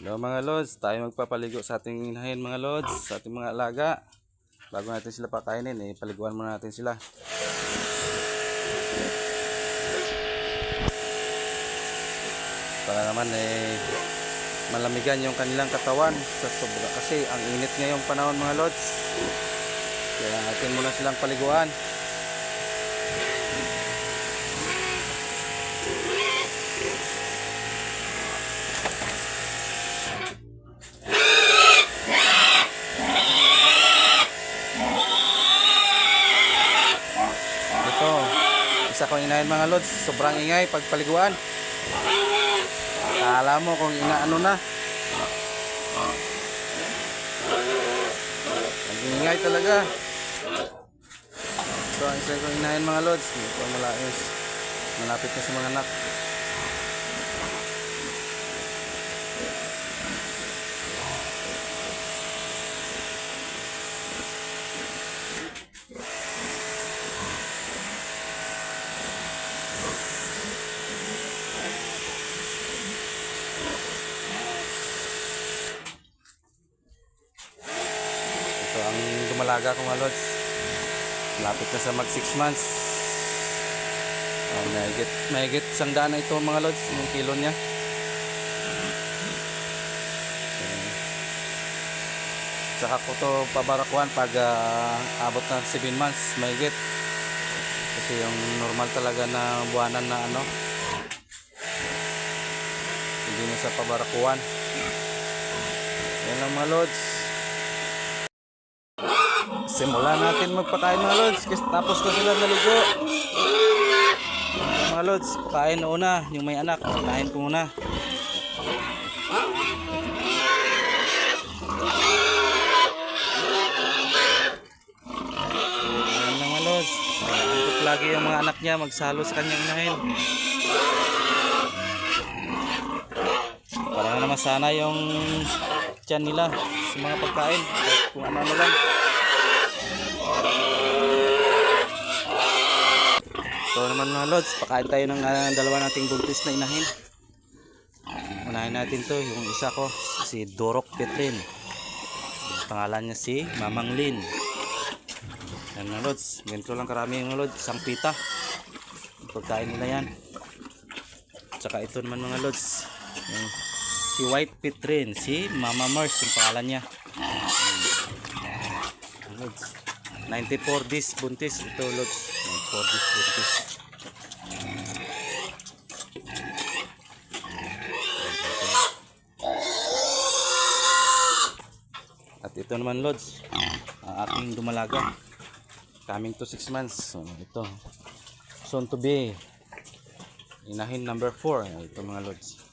Hello mga lods, tayo magpapaligo sa ating inahin mga lods, sa ating mga alaga. Bago natin sila pakainin, paliguan muna natin sila. Para naman malamigan yung kanilang katawan sa sobra kasi ang init ngayong panahon mga lods. Kaya natin muna silang paliguan. Isa kong inahin mga lods, sobrang ingay pagpaliguan. Akala mo kung inaano na. Nag-ingay talaga. So ang isa kong inahin mga lods, ito malayos. Malapit na sa mga anak. Ito ang dumalaga ko mga lods. Malapit na sa mag 6 months. Mahigit 100 na ito mga lods, yung kilo niya. Saka ko to pabarakuan pag abot na 7 months mahigit. Kasi yung normal talaga na buwanan na ano, hindi na sa pabarakuan. Yan lang mga lods. Simulan natin magpakain mga lods kasi tapos na sila naligo. Mga lods, pakain una yung may anak, pakain ko muna. Ayan lang mga lods, antok lagi yung mga anak niya magsalo sa kanyang inahin. Para naman sana yung tiyan nila sa mga pagkain kung ano lang. So naman mga lods, pakain tayo ng dalawa nating buntis na inahin. Unahin natin to, yung isa ko si Dorok Petrin, pangalan niya si Mamang Lin. Yan mga lods, ganito lang karami mga lods, isang pita pagkain nila yan. Tsaka ito naman mga lods, yung si White Petrin, si Mama Mars yung pangalan niya. Lods, 94 days buntis ito lods, 94 days buntis. At ito naman lods, ang aking dumalaga, coming to 6 months. So, ito soon to be inahin number 4. Ito mga lods.